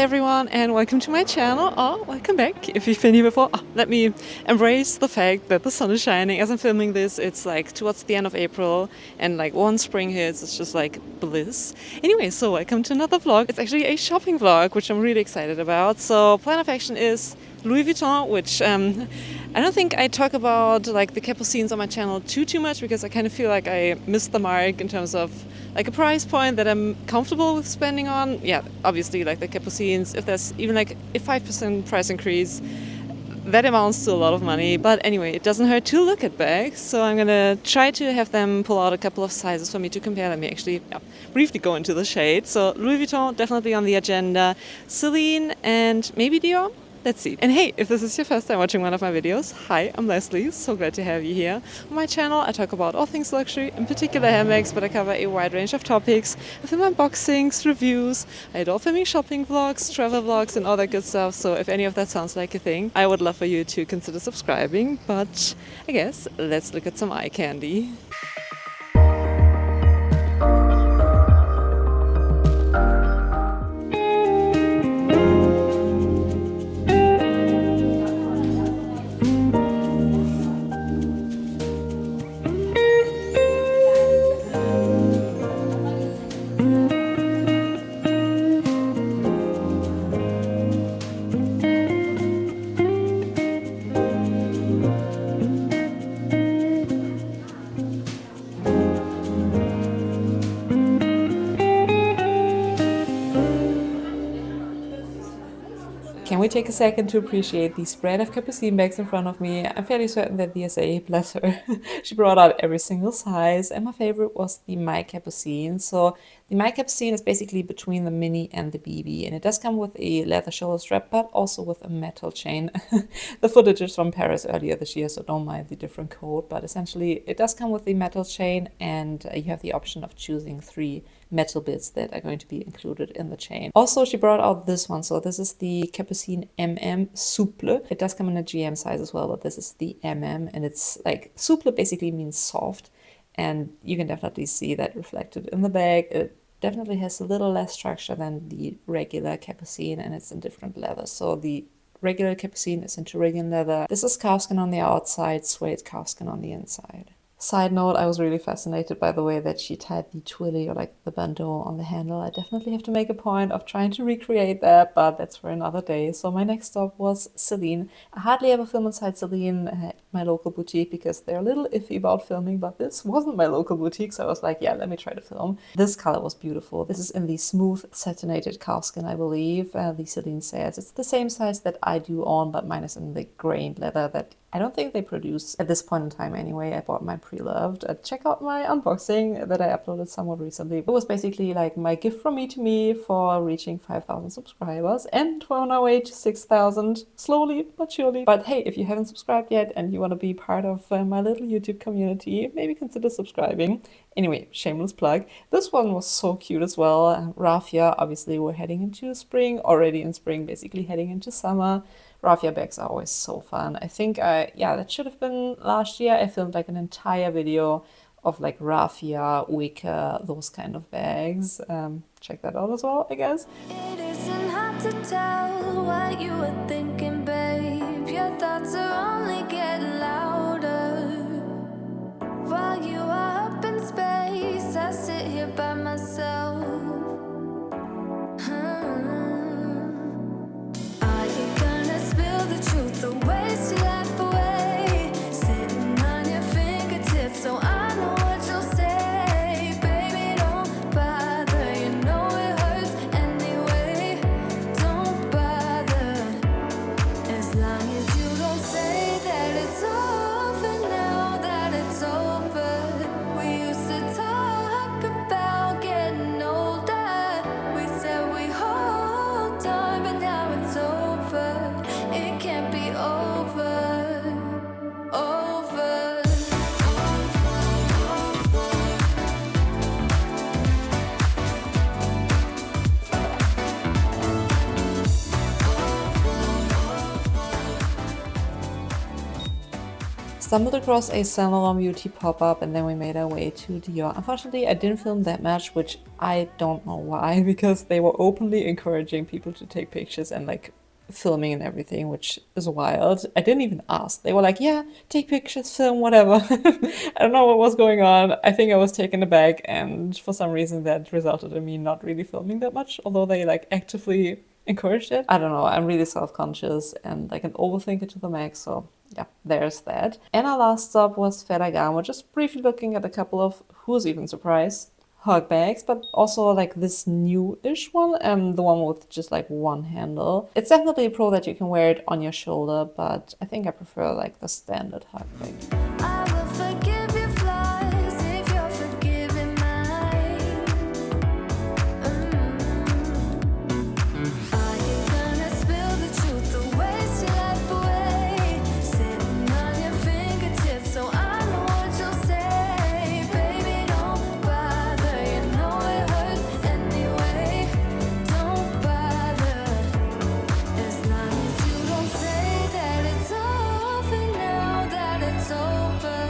everyone and welcome to my channel, or welcome back if you've been here before. Let me embrace the fact that the sun is shining. As I'm filming this, it's like towards the end of April and like once spring hits, it's just like bliss. Anyway, so welcome to another vlog. It's actually a shopping vlog, which I'm really excited about. So plan of action is Louis Vuitton, which I don't think I talk about like the Capucines on my channel too much because I kind of feel like I missed the mark in terms of like a price point that I'm comfortable with spending on. Yeah, obviously like the Capucines, if there's even like a 5% price increase, that amounts to a lot of money. But anyway, it doesn't hurt to look at bags, so I'm gonna try to have them pull out a couple of sizes for me to compare. Let me actually briefly go into the shade. So Louis Vuitton definitely on the agenda, Celine and maybe Dior. Let's see. And hey, if this is your first time watching one of my videos, hi, I'm Lesley, so glad to have you here. On my channel, I talk about all things luxury, in particular handbags, but I cover a wide range of topics. I film unboxings, reviews, I adore filming shopping vlogs, travel vlogs, and all that good stuff. So if any of that sounds like a thing, I would love for you to consider subscribing. But I guess let's look at some eye candy. Can we take a second to appreciate the spread of Capucine bags in front of me? I'm fairly certain that the SA, bless her, she brought out every single size, and my favorite was the My Capucine. So the My Capucine is basically between the Mini and the BB, and it does come with a leather shoulder strap, but also with a metal chain. The footage is from Paris earlier this year, so don't mind the different code, but essentially it does come with the metal chain, and you have the option of choosing 3 metal bits that are going to be included in the chain. Also, she brought out this one. So this is the Capucine MM Souple. It does come in a GM size as well, but this is the MM, and it's like souple basically means soft, and you can definitely see that reflected in the bag. It definitely has a little less structure than the regular Capucine, and it's in different leathers. So the regular Capucine is in Tyrolean leather. This is calfskin on the outside, suede calfskin on the inside. Side note, I was really fascinated by the way that she tied the twilly, or like the bandeau, on the handle. I definitely have to make a point of trying to recreate that, but that's for another day. So my next stop was Celine. I hardly ever film inside Celine at my local boutique because they're a little iffy about filming, but this wasn't my local boutique, so I was like, yeah, let me try to film. This color was beautiful. This is in the smooth satinated calfskin, I believe. The Celine says it's the same size that I do own, but mine is in the grained leather that I don't think they produce at this point in time anyway. I bought mine pre-loved. Check out my unboxing that I uploaded somewhat recently. It was basically like my gift from me to me for reaching 5,000 subscribers, and we're on our way to 6,000, slowly but surely. But hey, if you haven't subscribed yet and you want to be part of my little YouTube community, maybe consider subscribing. Anyway, shameless plug. This one was so cute as well. Raffia, obviously we're heading into spring, already in spring, basically heading into summer. Raffia bags are always so fun. I think yeah, that should have been last year. I filmed like an entire video of like raffia, wicker, those kind of bags. Check that out as well, I guess. It isn't hard to tell what you were thinking, babe. Your thoughts are only getting louder. While you are up in space, I sit here by myself. Are you gonna spill the truth, the ways you laugh away, sitting on your fingertips so I know what you'll say? Baby, don't bother, you know it hurts anyway. Don't bother, as long as you don't say that it's over now, that it's over. We used to talk about getting stumbled across a Saint Laurent beauty pop-up, and then we made our way to Dior. Unfortunately, I didn't film that much, which I don't know why, because they were openly encouraging people to take pictures and like filming and everything, which is wild. I didn't even ask. They were like, yeah, take pictures, film, whatever. I don't know what was going on. I think I was taken aback, and for some reason that resulted in me not really filming that much, although they like actively encouraged it. I don't know, I'm really self-conscious and like an overthinker to the max, so yeah, there's that. And our last stop was Ferragamo, just briefly looking at a couple of, who's even surprised, hug bags, but also like this new-ish one and the one with just like one handle. It's definitely a pro that you can wear it on your shoulder, but I think I prefer like the standard hug bag. I will forgive your flaws if you're forgiving mine. Are you gonna spill the truth, the waste your life away? Sitting on your fingertips, so I know what you'll say. Baby, don't bother, you know it hurts anyway. Don't bother, as long as you don't say that it's over now that it's over.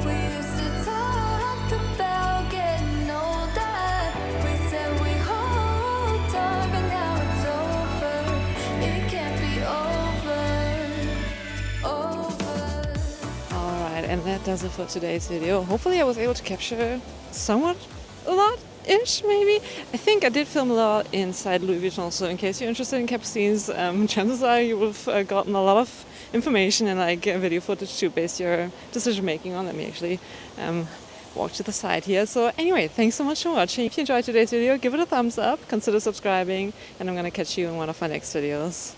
We used to talk about getting older. We said we hold on, but now it's over. It can't be over. Alright, and that does it for today's video. Hopefully I was able to capture somewhat a lot-ish, maybe. I think I did film a lot inside Louis Vuitton, so in case you're interested in Capucines, chances are you will have gotten a lot of information and like video footage to base your decision making on. Let me actually walk to the side here. So anyway, thanks so much for watching. If you enjoyed today's video, give it a thumbs up, consider subscribing, and I'm gonna catch you in one of my next videos.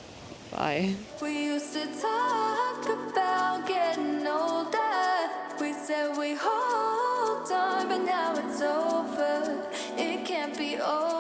Bye. We used to talk about getting older. We said we hold on, but now it's over. It can't be over.